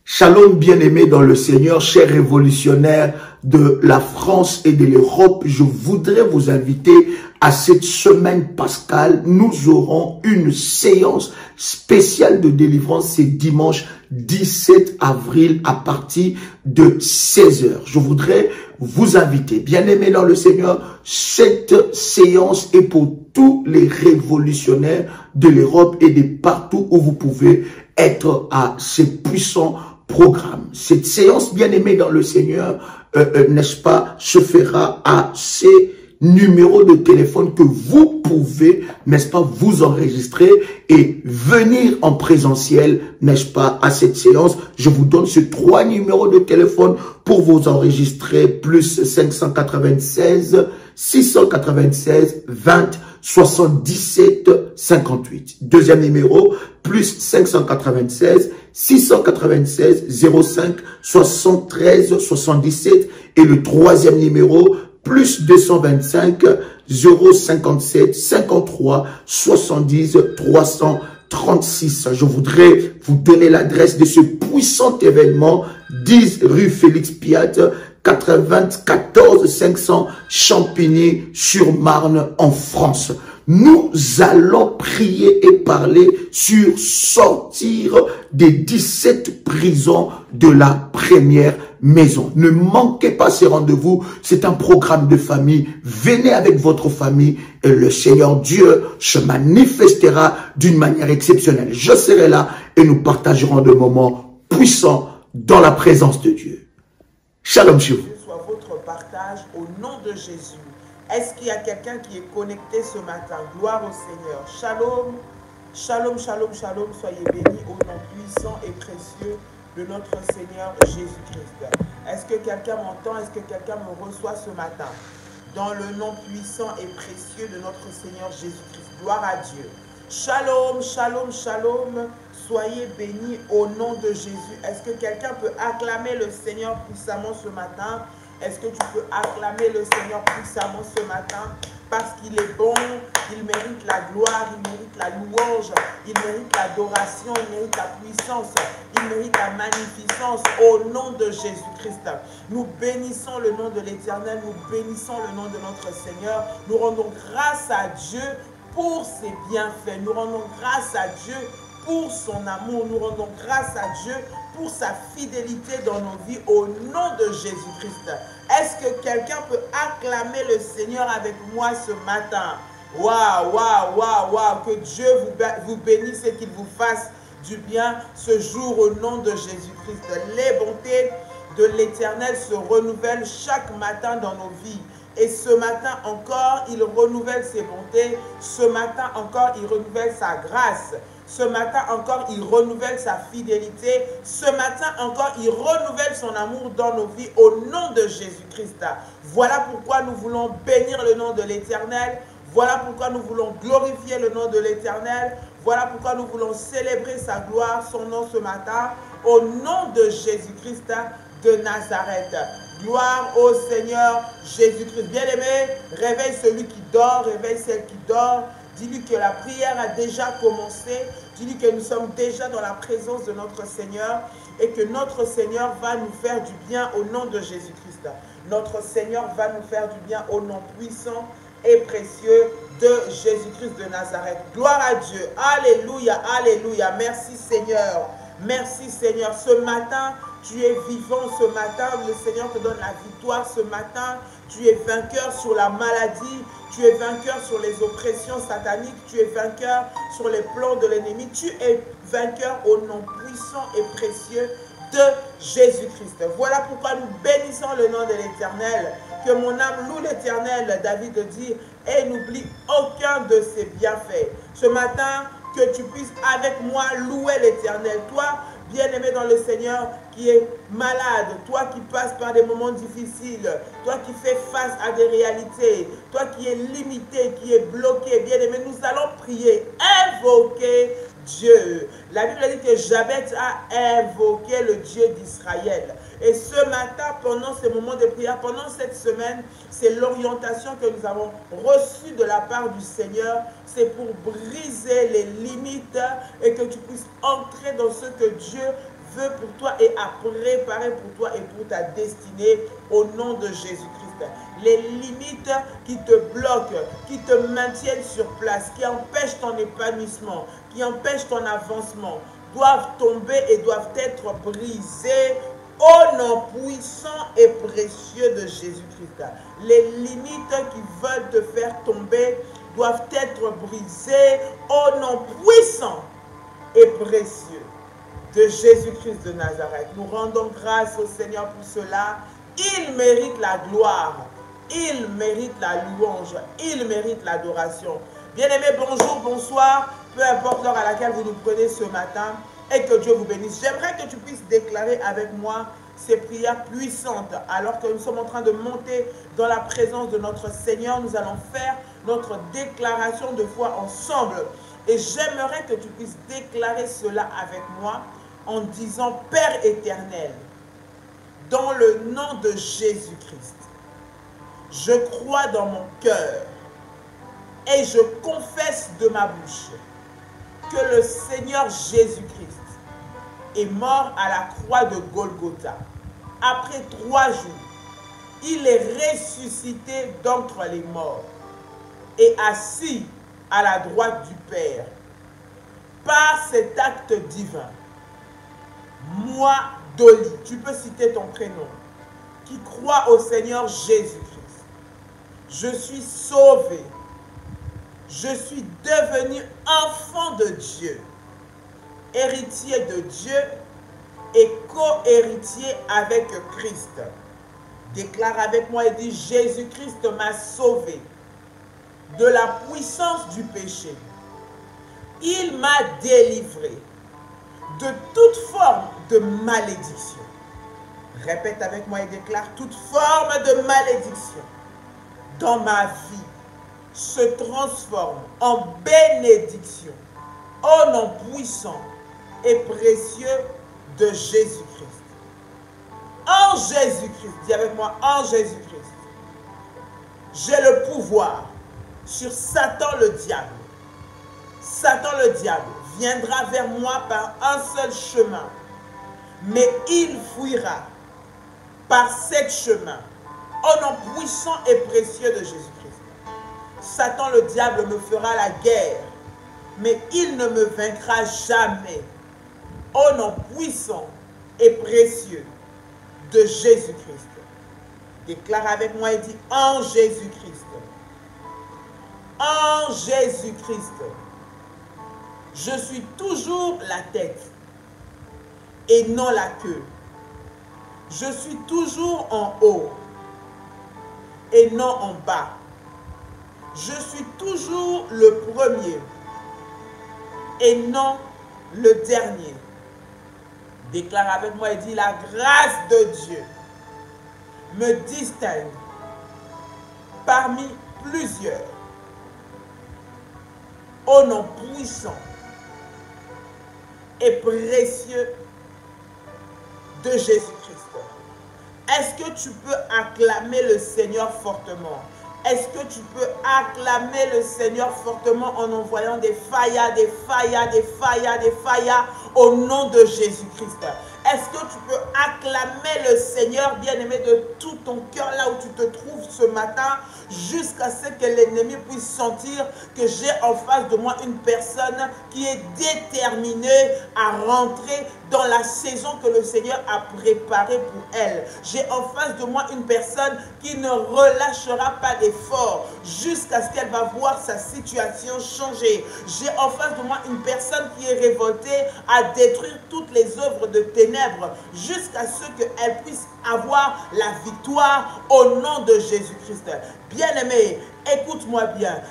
Shalom bien-aimés dans le Seigneur, chers révolutionnaires de la France et de l'Europe. Je voudrais vous inviter à cette semaine pascale. Nous aurons une séance spéciale de délivrance. C'est dimanche 17 avril à partir de 16 h. Je voudrais vous inviter, bien-aimés dans le Seigneur, cette séance est pour tous les révolutionnaires de l'Europe et de partout où vous pouvez être à ces puissants programme. Cette séance, bien-aimée dans le Seigneur, n'est-ce pas, se fera à ces numéros de téléphone que vous pouvez, n'est-ce pas, vous enregistrer et venir en présentiel, n'est-ce pas, à cette séance. Je vous donne ces 3 numéros de téléphone pour vous enregistrer, plus 596 696 20 77 58. Deuxième numéro, plus 596 696 05 73 77. Et le troisième numéro, plus 225 057 53 70 336. Je voudrais vous donner l'adresse de ce puissant événement, 10 rue Félix Piat, 94 500 Champigny-sur-Marne en France. Nous allons prier et parler sur sortir des 17 prisons de la première maison. Ne manquez pas ces rendez-vous. C'est un programme de famille. Venez avec votre famille et le Seigneur Dieu se manifestera d'une manière exceptionnelle. Je serai là et nous partagerons des moments puissants dans la présence de Dieu. Shalom chez vous. Soit votre partage au nom de Jésus. Est-ce qu'il y a quelqu'un qui est connecté ce matin? Gloire au Seigneur. Shalom, shalom, shalom, shalom. Soyez bénis au nom puissant et précieux de notre Seigneur Jésus-Christ. Est-ce que quelqu'un m'entend? Est-ce que quelqu'un me reçoit ce matin? Dans le nom puissant et précieux de notre Seigneur Jésus-Christ. Gloire à Dieu. Shalom, shalom, shalom. Soyez bénis au nom de Jésus. Est-ce que quelqu'un peut acclamer le Seigneur puissamment ce matin? Est-ce que tu peux acclamer le Seigneur puissamment ce matin? Parce qu'il est bon, il mérite la gloire, il mérite la louange, il mérite l'adoration, il mérite la puissance, il mérite la magnificence au nom de Jésus-Christ. Nous bénissons le nom de l'Éternel, nous bénissons le nom de notre Seigneur. Nous rendons grâce à Dieu pour ses bienfaits. Nous rendons grâce à Dieu pour son amour. Nous rendons grâce à Dieu pour sa fidélité dans nos vies au nom de Jésus-Christ. Est-ce que quelqu'un peut acclamer le Seigneur avec moi ce matin? Waouh, waouh, waouh, waouh. Que Dieu vous bénisse et qu'il vous fasse du bien ce jour au nom de Jésus-Christ. Les bontés de l'Éternel se renouvellent chaque matin dans nos vies. Et ce matin encore, il renouvelle ses bontés. Ce matin encore, il renouvelle sa grâce. Ce matin encore, il renouvelle sa fidélité. Ce matin encore, il renouvelle son amour dans nos vies au nom de Jésus-Christ. Voilà pourquoi nous voulons bénir le nom de l'Éternel. Voilà pourquoi nous voulons glorifier le nom de l'Éternel. Voilà pourquoi nous voulons célébrer sa gloire, son nom ce matin, au nom de Jésus-Christ de Nazareth. Gloire au Seigneur Jésus-Christ. Bien-aimé, réveille celui qui dort, réveille celle qui dort. Dis-lui que la prière a déjà commencé. Dis-lui que nous sommes déjà dans la présence de notre Seigneur et que notre Seigneur va nous faire du bien au nom de Jésus-Christ. Notre Seigneur va nous faire du bien au nom puissant et précieux de Jésus-Christ de Nazareth. Gloire à Dieu. Alléluia, alléluia. Merci Seigneur. Merci Seigneur. Ce matin, tu es vivant. Ce matin, le Seigneur te donne la victoire. Ce matin, tu es vainqueur sur la maladie. Tu es vainqueur sur les oppressions sataniques. Tu es vainqueur sur les plans de l'ennemi. Tu es vainqueur au nom puissant et précieux de Jésus-Christ. Voilà pourquoi nous bénissons le nom de l'Éternel. Que mon âme loue l'Éternel, David dit, et n'oublie aucun de ses bienfaits. Ce matin, que tu puisses avec moi louer l'Éternel. Toi, bien-aimé dans le Seigneur, qui est malade, toi qui passes par des moments difficiles, toi qui fais face à des réalités, toi qui es limité, qui est bloqué, bien-aimé, nous allons prier, invoquer Dieu. La Bible dit que Jabez a invoqué le Dieu d'Israël. Et ce matin, pendant ces moments de prière, pendant cette semaine, c'est l'orientation que nous avons reçue de la part du Seigneur. C'est pour briser les limites et que tu puisses entrer dans ce que Dieu veut pour toi et a préparé pour toi et pour ta destinée au nom de Jésus-Christ. Les limites qui te bloquent, qui te maintiennent sur place, qui empêchent ton épanouissement, qui empêchent ton avancement, doivent tomber et doivent être brisées au nom puissant et précieux de Jésus-Christ. Les limites qui veulent te faire tomber doivent être brisées au nom puissant et précieux de Jésus-Christ de Nazareth. Nous rendons grâce au Seigneur pour cela. Il mérite la gloire, il mérite la louange, il mérite l'adoration. Bien-aimés, bonjour, bonsoir, peu importe l'heure à laquelle vous nous prenez ce matin, et que Dieu vous bénisse. J'aimerais que tu puisses déclarer avec moi ces prières puissantes. Alors que nous sommes en train de monter dans la présence de notre Seigneur, nous allons faire notre déclaration de foi ensemble. Et j'aimerais que tu puisses déclarer cela avec moi en disant: Père éternel, dans le nom de Jésus-Christ, je crois dans mon cœur et je confesse de ma bouche que le Seigneur Jésus-Christ est mort à la croix de Golgotha. Après 3 jours, il est ressuscité d'entre les morts et assis à la droite du Père. Par cet acte divin, moi, Dolly, tu peux citer ton prénom, qui croit au Seigneur Jésus-Christ, je suis sauvé, je suis devenu enfant de Dieu, héritier de Dieu et co-héritier avec Christ. Déclare avec moi et dis: Jésus-Christ m'a sauvé de la puissance du péché. Il m'a délivré de toute forme de malédiction. Répète avec moi et déclare: toute forme de malédiction dans ma vie se transforme en bénédiction au nom puissant et précieux de Jésus-Christ. En Jésus-Christ, dis avec moi: en Jésus-Christ, j'ai le pouvoir sur Satan le diable. Satan le diable viendra vers moi par un seul chemin, mais il fuira par 7 chemins, au nom puissant et précieux de Jésus-Christ. Satan le diable me fera la guerre, mais il ne me vaincra jamais, au nom puissant et précieux de Jésus-Christ. Déclare avec moi et dis: en Jésus-Christ, en Jésus-Christ, je suis toujours la tête et non la queue. Je suis toujours en haut et non en bas. Je suis toujours le premier et non le dernier. Déclare avec moi et dis: la grâce de Dieu me distingue parmi plusieurs, au nom puissant et précieux de Jésus-Christ. Est-ce que tu peux acclamer le Seigneur fortement? Est-ce que tu peux acclamer le Seigneur fortement en envoyant des faillas, des faillas, des faillas, des faillas au nom de Jésus-Christ? Est-ce que tu peux acclamer le Seigneur, bien-aimé, de tout ton cœur, là où tu te trouves ce matin, jusqu'à ce que l'ennemi puisse sentir que j'ai en face de moi une personne qui est déterminée à rentrer dans la saison que le Seigneur a préparée pour elle. J'ai en face de moi une personne qui ne relâchera pas d'effort jusqu'à ce qu'elle va voir sa situation changer. J'ai en face de moi une personne qui est révoltée à détruire toutes les œuvres de ténèbres jusqu'à ce qu'elle puisse avoir la victoire au nom de Jésus-Christ. Bien-aimé, écoute-moi bien.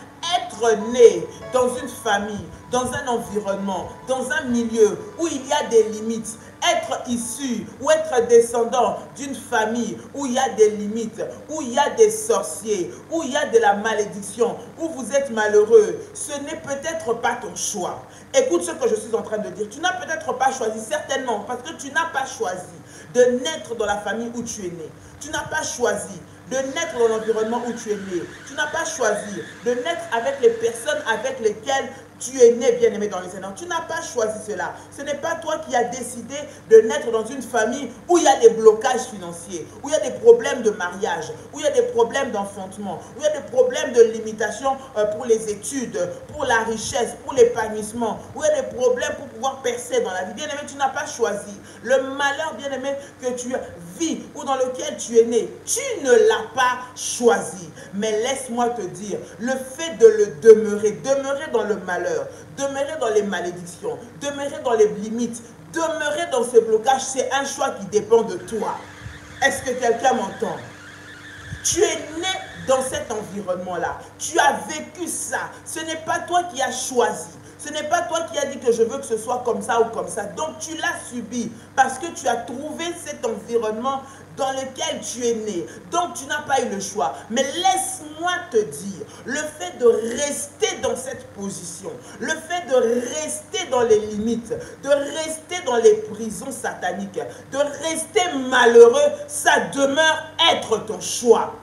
Être né dans une famille, dans un environnement, dans un milieu où il y a des limites, être issu ou être descendant d'une famille où il y a des limites, où il y a des sorciers, où il y a de la malédiction, où vous êtes malheureux, ce n'est peut-être pas ton choix. Écoute ce que je suis en train de dire. Tu n'as peut-être pas choisi, certainement, parce que tu n'as pas choisi de naître dans la famille où tu es né. Tu n'as pas choisi de naître dans l'environnement où tu es né. Tu n'as pas choisi de naître avec les personnes avec lesquelles tu es né, bien-aimé dans le Seigneur. Tu n'as pas choisi cela. Ce n'est pas toi qui as décidé de naître dans une famille où il y a des blocages financiers, où il y a des problèmes de mariage, où il y a des problèmes d'enfantement, où il y a des problèmes de limitation pour les études, pour la richesse, pour l'épanouissement, où il y a des problèmes pour pouvoir percer dans la vie. Bien-aimé, tu n'as pas choisi. Le malheur, bien-aimé, que tu vis ou dans lequel tu es né, tu ne l'as pas choisi. Mais laisse-moi te dire, le fait de le demeurer dans le malheur, demeurer dans les malédictions, demeurer dans les limites, demeurer dans ce blocage, c'est un choix qui dépend de toi. Est-ce que quelqu'un m'entend? Tu es né dans cet environnement-là. Tu as vécu ça. Ce n'est pas toi qui as choisi. Ce n'est pas toi qui as dit que je veux que ce soit comme ça ou comme ça. Donc tu l'as subi parce que tu as trouvé cet environnement dans lequel tu es né. Donc tu n'as pas eu le choix. Mais laisse-moi te dire, le fait de rester dans cette position, le fait de rester dans les limites, de rester dans les prisons sataniques, de rester malheureux, ça demeure être ton choix.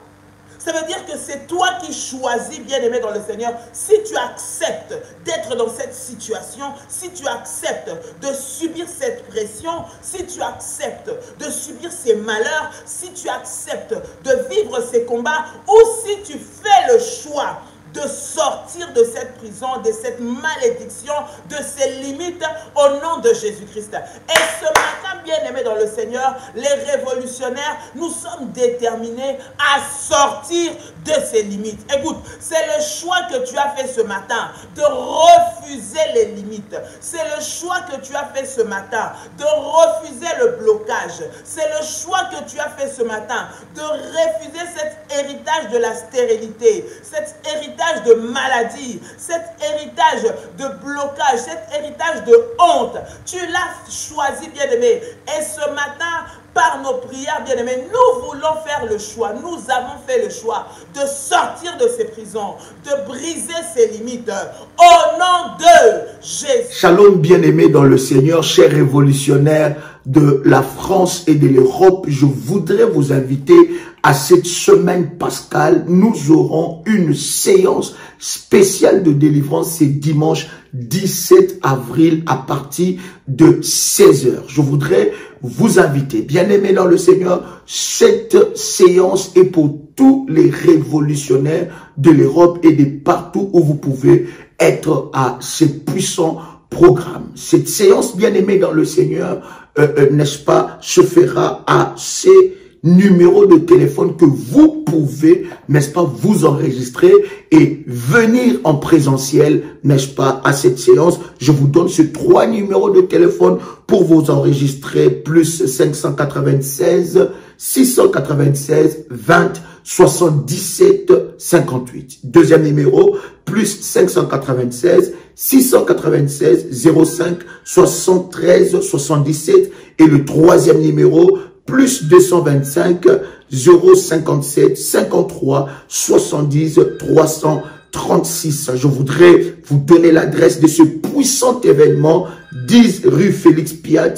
Ça veut dire que c'est toi qui choisis, bien-aimé dans le Seigneur, si tu acceptes d'être dans cette situation, si tu acceptes de subir cette pression, si tu acceptes de subir ces malheurs, si tu acceptes de vivre ces combats, ou si tu fais le choix de sortir de cette prison, de cette malédiction, de ces limites au nom de Jésus-Christ. Et ce matin, bien-aimés dans le Seigneur, les révolutionnaires, nous sommes déterminés à sortir de ces limites. Écoute, c'est le choix que tu as fait ce matin de refuser les limites. C'est le choix que tu as fait ce matin de refuser le blocage. C'est le choix que tu as fait ce matin de refuser cet héritage de la stérilité, cet héritage de maladie, cet héritage de blocage, cet héritage de honte. Tu l'as choisi, bien-aimé. Et ce matin, par nos prières, bien-aimés, nous voulons faire le choix. Nous avons fait le choix de sortir de ces prisons, de briser ces limites. Au nom de Jésus. Shalom, bien-aimés dans le Seigneur, chers révolutionnaires de la France et de l'Europe, je voudrais vous inviter à cette semaine pascale. Nous aurons une séance spéciale de délivrance, c'est dimanche 17 avril à partir de 16 h. Je voudrais vous inviter, bien-aimés dans le Seigneur, cette séance est pour tous les révolutionnaires de l'Europe et de partout où vous pouvez être à ce puissant programme. Cette séance, bien-aimés dans le Seigneur, n'est-ce pas, se fera à ces numéros de téléphone que vous pouvez, n'est-ce pas, vous enregistrer et venir en présentiel, n'est-ce pas, à cette séance. Je vous donne ces 3 numéros de téléphone pour vous enregistrer, plus 596 696 20 77 58. Deuxième numéro, plus 596 696 05 73 77. Et le troisième numéro, plus 225 057 53 70 336. Je voudrais vous donner l'adresse de ce puissant événement, 10 rue Félix Piat,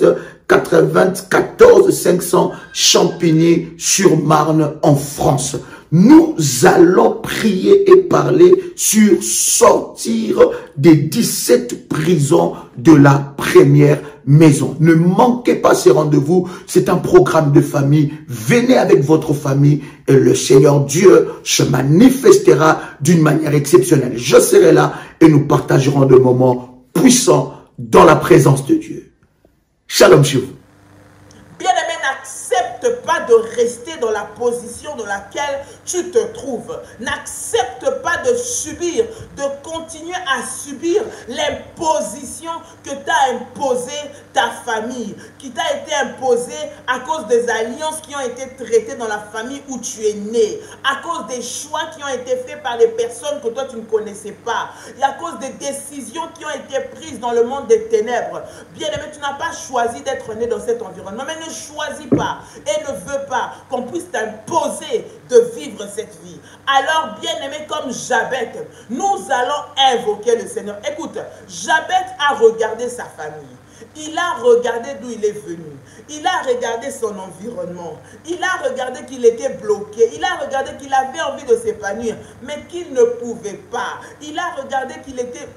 94 500 Champigny-sur-Marne en France. Nous allons prier et parler sur sortir des 17 prisons de la première maison. Ne manquez pas ces rendez-vous. C'est un programme de famille. Venez avec votre famille et le Seigneur Dieu se manifestera d'une manière exceptionnelle. Je serai là et nous partagerons des moments puissants dans la présence de Dieu. Shalom chez vous. Bien-aimé, n'accepte pas de rester dans la position dans laquelle tu te trouves. N'accepte pas de subir, de continuer à subir l'imposition que t'a imposée ta famille, qui t'a été imposée à cause des alliances qui ont été traitées dans la famille où tu es né, à cause des choix qui ont été faits par des personnes que toi tu ne connaissais pas, et à cause des décisions qui ont été prises dans le monde des ténèbres. Bien-aimé, tu n'as pas choisi d'être né dans cet environnement, mais ne choisis pas et ne veux pas qu'on puisse t'imposer de vivre cette vie. Alors, bien-aimé, comme Jabet, nous allons invoquer le Seigneur. Écoute, Jabet a regardé sa famille. Il a regardé d'où il est venu. Il a regardé son environnement. Il a regardé qu'il était bloqué. Il a regardé qu'il avait envie de s'épanouir, mais qu'il ne pouvait pas. Il a regardé qu'il était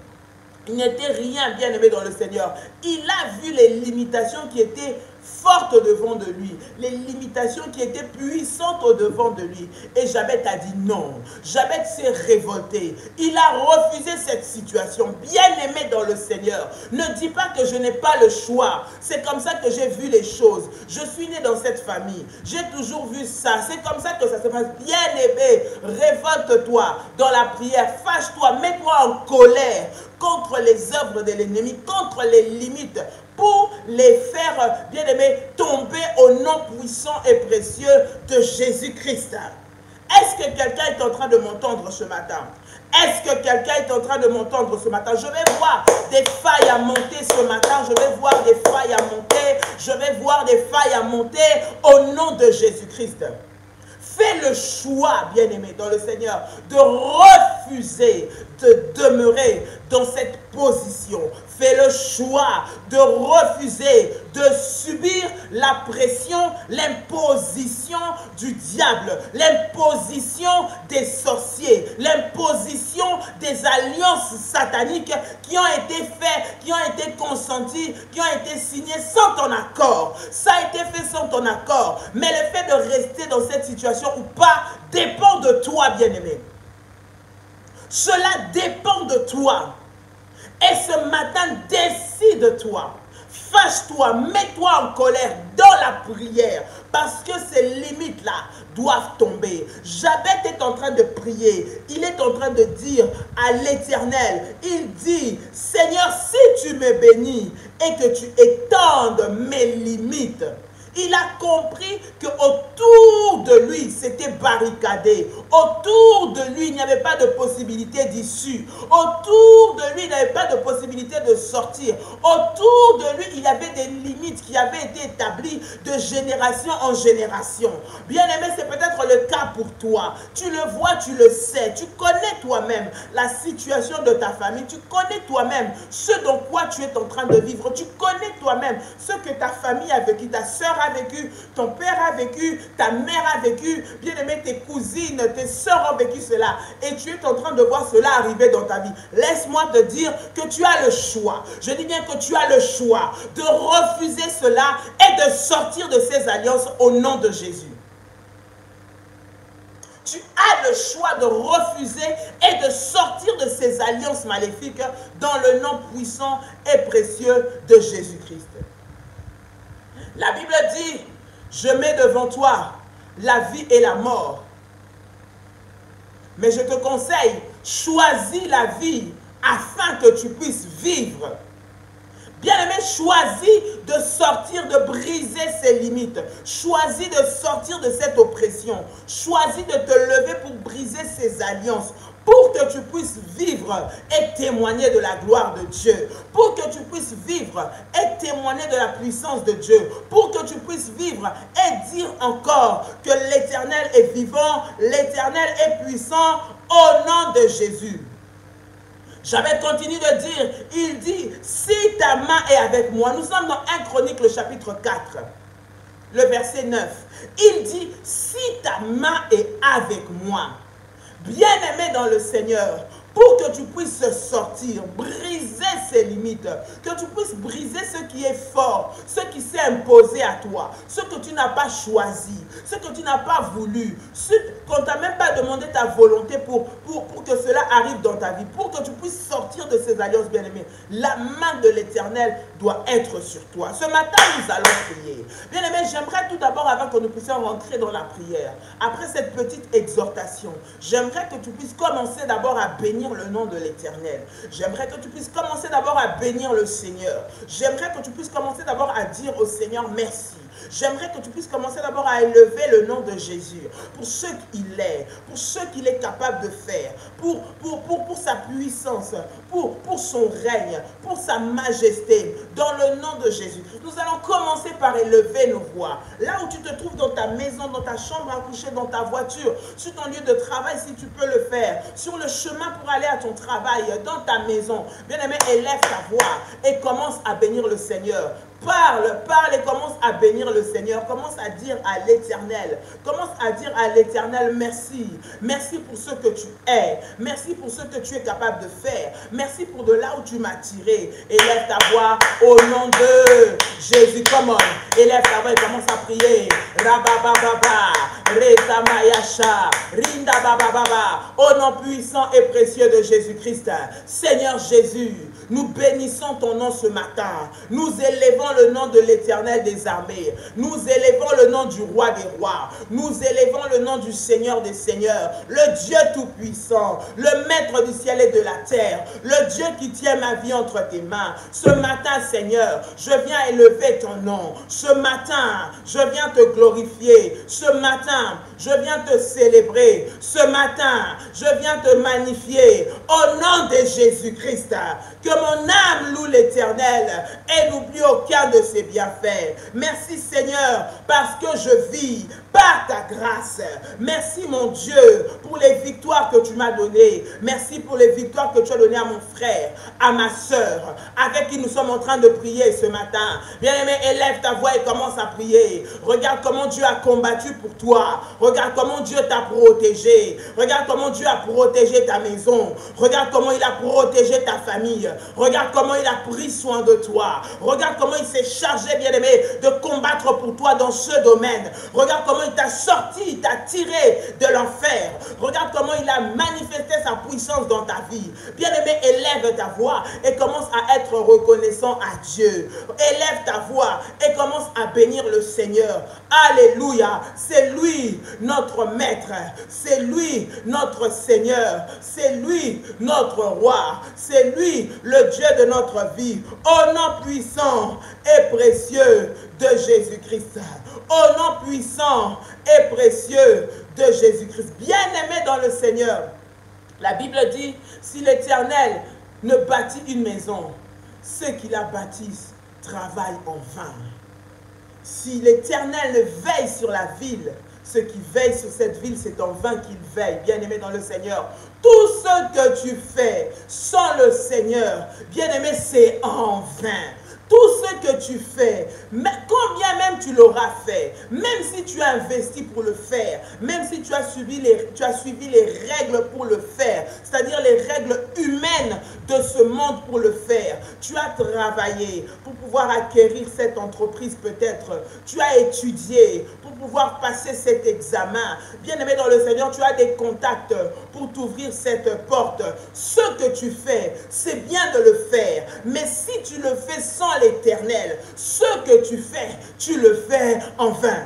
Il n'était rien, bien aimé dans le Seigneur. Il a vu les limitations qui étaient fortes au-devant de lui, les limitations qui étaient puissantes au-devant de lui. Et Jabez a dit non. Jabez s'est révolté. Il a refusé cette situation. Bien aimé dans le Seigneur, ne dis pas que je n'ai pas le choix. C'est comme ça que j'ai vu les choses. Je suis né dans cette famille. J'ai toujours vu ça. C'est comme ça que ça se passe. Bien aimé, révolte-toi dans la prière. Fâche-toi, mets-toi en colère contre les œuvres de l'ennemi, contre les limites, pour les faire, bien aimés, tomber au nom puissant et précieux de Jésus-Christ. Est-ce que quelqu'un est en train de m'entendre ce matin? Est-ce que quelqu'un est en train de m'entendre ce matin? Je vais voir des failles à monter ce matin. Je vais voir des failles à monter. Je vais voir des failles à monter au nom de Jésus-Christ. Fais le choix, bien-aimé, dans le Seigneur, de refuser de demeurer dans cette position. Fais le choix de refuser de subir la pression, l'imposition du diable, l'imposition des sorciers, l'imposition des alliances sataniques qui ont été faites, qui ont été consenties, qui ont été signées sans ton accord. Ça a été fait sans ton accord. Mais le fait de rester dans cette situation ou pas dépend de toi, bien-aimé. Cela dépend de toi. Et ce matin, décide-toi. Fâche-toi, mets-toi en colère dans la prière. Parce que ces limites-là doivent tomber. Jabez est en train de prier. Il est en train de dire à l'Éternel, il dit, Seigneur, si tu me bénis et que tu étendes mes limites. Il a compris qu'autour de lui, c'était barricadé. Autour de lui, il n'y avait pas de possibilité d'issue. Autour de lui, il n'y avait pas de possibilité de sortir. Autour de lui, il y avait des limites qui avaient été établies de génération en génération. Bien-aimé, c'est peut-être le cas pour toi. Tu le vois, tu le sais. Tu connais toi-même la situation de ta famille. Tu connais toi-même ce dont quoi tu es en train de vivre. Tu connais toi-même ce que ta famille a vécu, ta soeur a vécu, ton père a vécu, ta mère a vécu, bien aimé, tes cousines, tes soeurs ont vécu cela. Et tu es en train de voir cela arriver dans ta vie. Laisse-moi te dire que tu as le choix. Je dis bien que tu as le choix de refuser cela et de sortir de ces alliances au nom de Jésus. Tu as le choix de refuser et de sortir de ces alliances maléfiques dans le nom puissant et précieux de Jésus-Christ. La Bible dit, je mets devant toi la vie et la mort. Mais je te conseille, choisis la vie afin que tu puisses vivre. Bien-aimé, choisis de sortir, de briser ces limites. Choisis de sortir de cette oppression. Choisis de te lever pour briser ces alliances. Pour que tu puisses vivre et témoigner de la gloire de Dieu. Pour que tu puisses vivre et témoigner de la puissance de Dieu. Pour que tu puisses vivre et dire encore que l'Éternel est vivant, l'Éternel est puissant au nom de Jésus. Jabez continue de dire, il dit, si ta main est avec moi. Nous sommes dans 1 Chronique, le chapitre 4, le verset 9. Il dit, si ta main est avec moi. Bien-aimé dans le Seigneur, pour que tu puisses sortir, briser ces limites, que tu puisses briser ce qui est fort, ce qui s'est imposé à toi, ce que tu n'as pas choisi, ce que tu n'as pas voulu, qu'on ne t'a même pas demandé ta volonté pour que cela arrive dans ta vie, pour que tu puisses sortir de ces alliances bien-aimées. La main de l'Éternel doit être sur toi. Ce matin, nous allons prier. Bien-aimé, j'aimerais tout d'abord, avant que nous puissions rentrer dans la prière, après cette petite exhortation, j'aimerais que tu puisses commencer d'abord à bénir le nom de l'Éternel. J'aimerais que tu puisses commencer d'abord à bénir le Seigneur. J'aimerais que tu puisses commencer d'abord à dire au Seigneur merci. J'aimerais que tu puisses commencer d'abord à élever le nom de Jésus pour ce qu'il est, pour ce qu'il est capable de faire, pour sa puissance, pour son règne, pour sa majesté, dans le nom de Jésus. Nous allons commencer par élever nos voix. Là où tu te trouves dans ta maison, dans ta chambre à coucher, dans ta voiture, sur ton lieu de travail si tu peux le faire, sur le chemin pour aller à ton travail, dans ta maison. Bien-aimé, élève ta voix et commence à bénir le Seigneur. Parle, parle et commence à bénir le Seigneur. Commence à dire à l'Éternel. Commence à dire à l'Éternel, merci. Merci pour ce que tu es. Merci pour ce que tu es capable de faire. Merci pour de là où tu m'as tiré. Élève ta voix au nom de Jésus. Come on. Élève ta voix et commence à prier. Rabababa, Reza Mayasha, Rinda Bababa. Au nom puissant et précieux de Jésus-Christ. Seigneur Jésus, nous bénissons ton nom ce matin. Nous élevons le nom de l'Éternel des armées. Nous élevons le nom du roi des rois. Nous élevons le nom du Seigneur des seigneurs. Le Dieu tout-puissant, le maître du ciel et de la terre. Le Dieu qui tient ma vie entre tes mains. Ce matin, Seigneur, je viens élever ton nom. Ce matin, je viens te glorifier. Ce matin, je viens te célébrer. Ce matin, je viens te magnifier. Au nom de Jésus-Christ, que mon âme loue l'Éternel et n'oublie aucun de ses bienfaits. Merci Seigneur, parce que je vis par ta grâce. Merci mon Dieu pour les victoires que tu m'as données. Merci pour les victoires que tu as données à mon frère, à ma soeur, avec qui nous sommes en train de prier ce matin. Bien-aimé, élève ta voix et commence à prier. Regarde comment Dieu a combattu pour toi. Regarde comment Dieu t'a protégé. Regarde comment Dieu a protégé ta maison. Regarde comment il a protégé ta famille. Regarde comment il a pris soin de toi. Regarde comment il s'est chargé, bien-aimé, de combattre pour toi dans ce domaine. Regarde comment il t'a sorti, il t'a tiré de l'enfer. Regarde comment il a manifesté sa puissance dans ta vie. Bien-aimé, élève ta voix et commence à être reconnaissant à Dieu. Élève ta voix et commence à bénir le Seigneur. Alléluia. C'est lui notre maître. C'est lui notre Seigneur. C'est lui notre roi. C'est lui le Dieu de notre vie. Au nom puissant et précieux de Jésus-Christ. Au nom puissant et précieux de Jésus-Christ. Bien-aimé dans le Seigneur. La Bible dit, si l'Éternel ne bâtit une maison, ceux qui la bâtissent travaillent en vain. Si l'Éternel ne veille sur la ville, ceux qui veillent sur cette ville, c'est en vain qu'ils veillent. Bien-aimé dans le Seigneur, tout ce que tu fais sans le Seigneur, bien-aimé, c'est en vain. Tout ce que tu fais, mais combien même tu l'auras fait, même si tu as investi pour le faire, même si tu as suivi les règles pour le faire, c'est-à-dire les règles humaines de ce monde pour le faire, tu as travaillé pour pouvoir acquérir cette entreprise peut-être, tu as étudié pour pouvoir passer cet examen. Bien-aimé dans le Seigneur, tu as des contacts pour t'ouvrir cette porte. Ce que tu fais, c'est bien de le faire, mais si tu le fais sans l'Éternel, ce que tu fais, tu le fais en vain.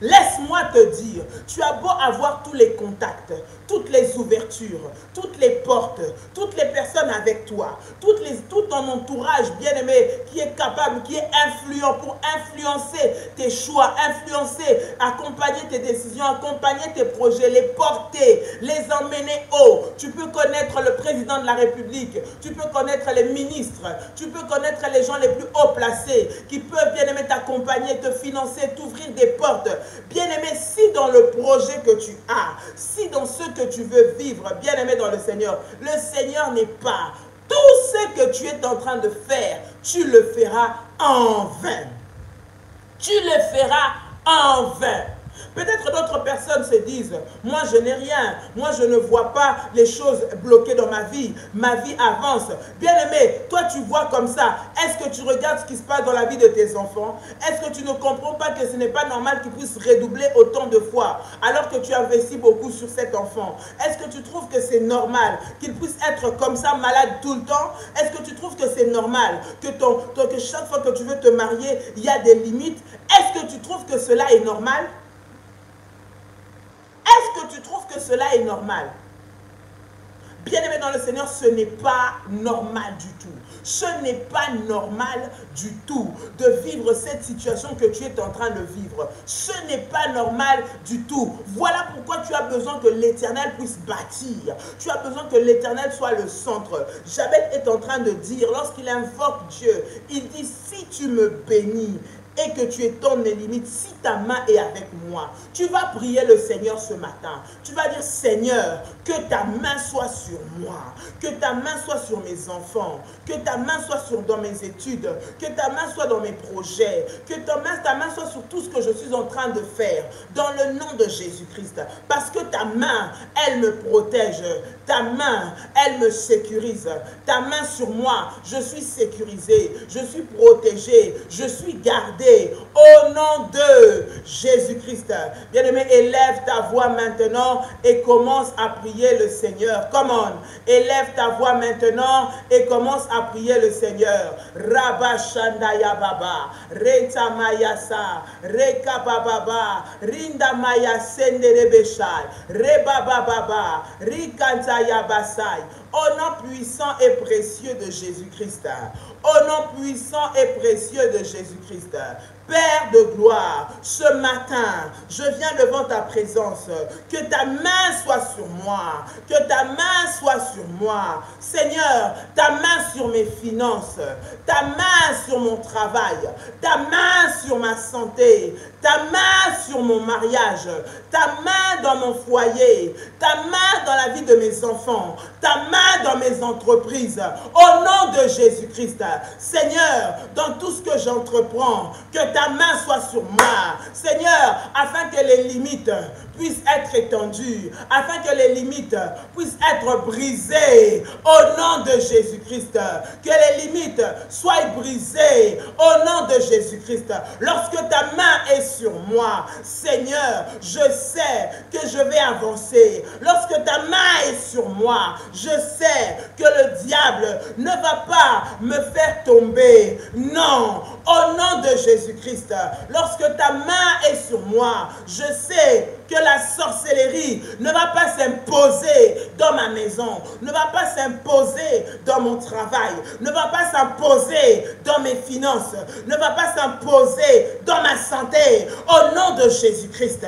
Laisse-moi te dire, tu as beau avoir tous les contacts, toutes les ouvertures, toutes les portes, toutes les personnes avec toi, tout ton entourage bien-aimé qui est capable, qui est influent pour influencer tes choix, influencer, accompagner tes décisions, accompagner tes projets, les porter, les emmener haut. Tu peux connaître le président de la République, tu peux connaître les ministres, tu peux connaître les gens les plus haut placés qui peuvent bien-aimé t'accompagner, te financer, t'ouvrir des portes. Bien-aimé, si dans le projet que tu as, si dans ce que tu veux vivre, bien-aimé dans le Seigneur n'est pas. Tout ce que tu es en train de faire, tu le feras en vain. Tu le feras en vain. Peut-être d'autres personnes se disent, moi je n'ai rien, moi je ne vois pas les choses bloquées dans ma vie avance. Bien-aimé, toi tu vois comme ça, est-ce que tu regardes ce qui se passe dans la vie de tes enfants? Est-ce que tu ne comprends pas que ce n'est pas normal qu'ils puissent redoubler autant de fois alors que tu investis beaucoup sur cet enfant? Est-ce que tu trouves que c'est normal qu'il puisse être comme ça malade tout le temps? Est-ce que tu trouves que c'est normal que chaque fois que tu veux te marier, il y a des limites? Est-ce que tu trouves que cela est normal? Est-ce que tu trouves que cela est normal? Bien-aimé dans le Seigneur, ce n'est pas normal du tout. Ce n'est pas normal du tout de vivre cette situation que tu es en train de vivre. Ce n'est pas normal du tout. Voilà pourquoi tu as besoin que l'Éternel puisse bâtir. Tu as besoin que l'Éternel soit le centre. Jabez est en train de dire, lorsqu'il invoque Dieu, il dit, si tu me bénis, et que tu étonnes mes limites, si ta main est avec moi, tu vas prier le Seigneur ce matin. Tu vas dire, Seigneur, que ta main soit sur moi, que ta main soit sur mes enfants, que ta main soit dans mes études, que ta main soit dans mes projets, que ta main soit sur tout ce que je suis en train de faire, dans le nom de Jésus-Christ. Parce que ta main, elle me protège, ta main, elle me sécurise, ta main sur moi, je suis sécurisé, je suis protégé, je suis gardé. Au nom de Jésus-Christ. Bien-aimé, élève ta voix maintenant et commence à prier le Seigneur. Come on. Élève ta voix maintenant et commence à prier le Seigneur. Rabba Shandaya Baba, Reta Mayasa, Reka Baba, Rinda Maya Senderebeshai, Reba Baba, Rikantaya Basai. Au nom puissant et précieux de Jésus-Christ. Au nom puissant et précieux de Jésus-Christ. Père de gloire, ce matin, je viens devant ta présence. Que ta main soit sur moi. Que ta main soit sur moi. Seigneur, ta main sur mes finances. Ta main sur mon travail. Ta main sur ma santé. Ta main sur mon mariage. Ta main dans mon foyer. Ta main dans la vie de mes enfants. Ta main dans mes entreprises. Au nom de Jésus-Christ. Seigneur, dans tout ce que j'entreprends, que ta main soit sur moi. Seigneur, afin que les limites puissent être étendues, afin que les limites puissent être brisées. Au nom de Jésus-Christ. Que les limites soient brisées. Au nom de Jésus-Christ. Lorsque ta main est sur moi, Seigneur, je sais que je vais avancer. Lorsque ta main est sur moi, je sais que le diable ne va pas me faire tomber. Non, au nom de Jésus-Christ, lorsque ta main est sur moi, je sais que la sorcellerie ne va pas s'imposer dans ma maison, ne va pas s'imposer dans mon travail, ne va pas s'imposer dans mes finances, ne va pas s'imposer dans ma santé. Au nom de Jésus-Christ,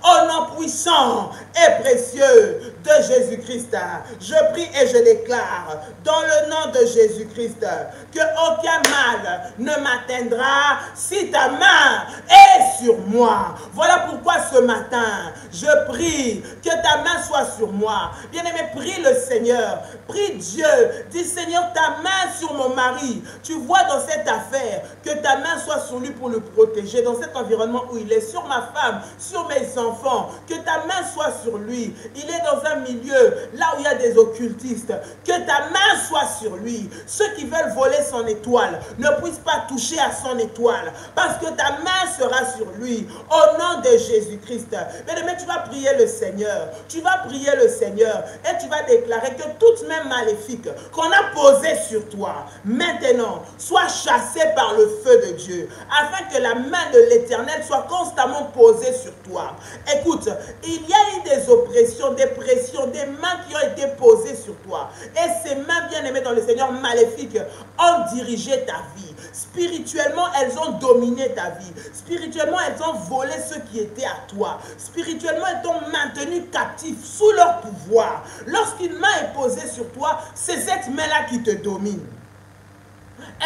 au nom puissant et précieux de Jésus-Christ, je prie et je déclare dans le nom de Jésus-Christ que aucun mal ne m'atteindra si ta main est sur moi. Voilà pourquoi ce matin, je prie que ta main soit sur moi. Bien-aimé, prie le Seigneur, prie Dieu, dis Seigneur, ta main sur mon mari. Tu vois dans cette affaire, que ta main soit sur lui pour le protéger, dans cet environnement où il est, sur ma femme, sur mes enfants, que ta main soit sur lui. Il est dans un milieu, là où il y a des occultistes, que ta main soit sur lui. Ceux qui veulent voler son étoile ne puissent pas toucher à son étoile, parce que ta main sera sur lui. Au nom de Jésus-Christ. Mais tu vas prier le Seigneur. Tu vas prier le Seigneur et tu vas déclarer que toute main maléfique qu'on a posée sur toi, maintenant, soit chassée par le feu de Dieu, afin que la main de l'Éternel soit constamment posée sur toi. Écoute, il y a eu des oppressions, des pressions, des mains qui ont été posées sur toi. Et ces mains bien-aimées dans le Seigneur maléfiques ont dirigé ta vie. Spirituellement, elles ont dominé ta vie. Spirituellement, elles ont volé ce qui était à toi. Spirituellement, elles t'ont maintenu captif sous leur pouvoir. Lorsqu'une main est posée sur toi, c'est cette main-là qui te domine.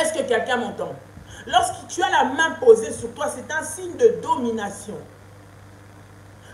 Est-ce que quelqu'un m'entend? Lorsque tu as la main posée sur toi, c'est un signe de domination.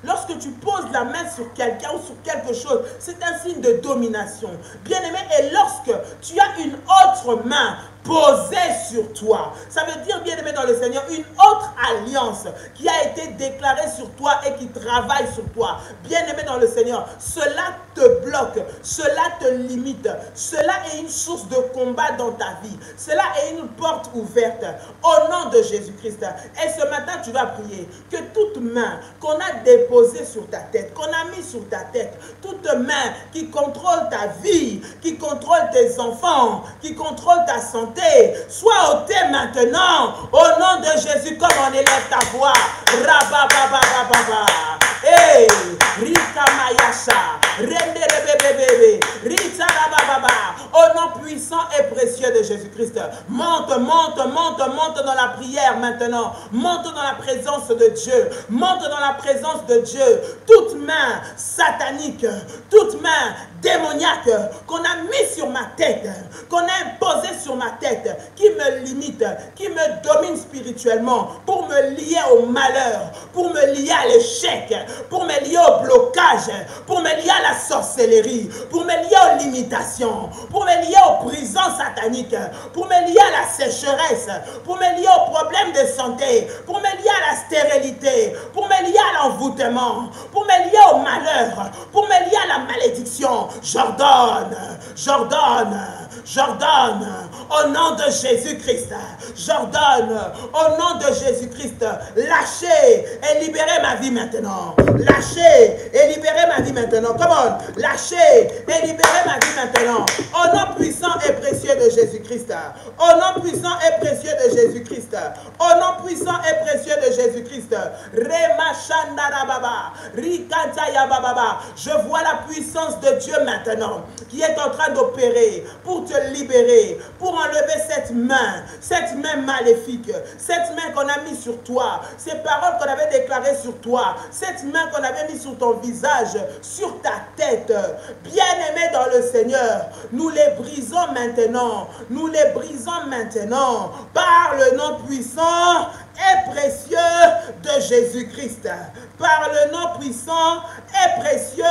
Lorsque tu poses la main sur quelqu'un ou sur quelque chose, c'est un signe de domination. Bien-aimé, et lorsque tu as une autre main posée sur toi, ça veut dire, bien-aimé dans le Seigneur, une autre alliance qui a été déclarée sur toi et qui travaille sur toi. Bien-aimé dans le Seigneur, cela te bloque, cela te limite, cela est une source de combat dans ta vie, cela est une porte ouverte au nom de Jésus-Christ. Et ce matin, tu vas prier que toute main qu'on a déposée sur ta tête, qu'on a mis sur ta tête, toute main qui contrôle ta vie, qui contrôle tes enfants, qui contrôle ta santé, sois ôté maintenant au nom de Jésus. Comme on élève ta voix, rabababababa, Eh, Rika Mayasha, Renderebebebe, Rita Baba, au nom puissant et précieux de Jésus-Christ. Monte, monte, monte, monte dans la prière maintenant. Monte dans la présence de Dieu. Monte dans la présence de Dieu. Toute main satanique, toute main démoniaque qu'on a mis sur ma tête, qu'on a imposé sur ma tête, qui me limite, qui me domine spirituellement, pour me lier au malheur, pour me lier à l'échec, pour me lier au blocage, pour me lier à la sorcellerie, pour me lier aux limitations, pour me lier aux prisons sataniques, pour me lier à la sécheresse, pour me lier aux problèmes de santé, pour me lier à la stérilité, pour me lier à l'envoûtement, pour me lier au malheur, pour me lier à la malédiction. J'ordonne, j'ordonne, j'ordonne au nom de Jésus-Christ. J'ordonne au nom de Jésus-Christ. Lâchez et libérez ma vie maintenant. Lâchez et libérez ma vie maintenant. Come on. Lâchez et libérez ma vie maintenant. Au nom puissant et précieux de Jésus-Christ. Au nom puissant et précieux de Jésus-Christ. Au nom puissant et précieux de Jésus-Christ. Remachandarababa. Rikantayababa. Je vois la puissance de Dieu maintenant qui est en train d'opérer pour te libérer, pour enlever cette main maléfique, cette main qu'on a mise sur toi, ces paroles qu'on avait déclarées sur toi, cette main qu'on avait mise sur ton visage, sur ta tête. Bien-aimés dans le Seigneur, nous les brisons maintenant, nous les brisons maintenant par le nom puissant et précieux de Jésus-Christ. Par le nom puissant et précieux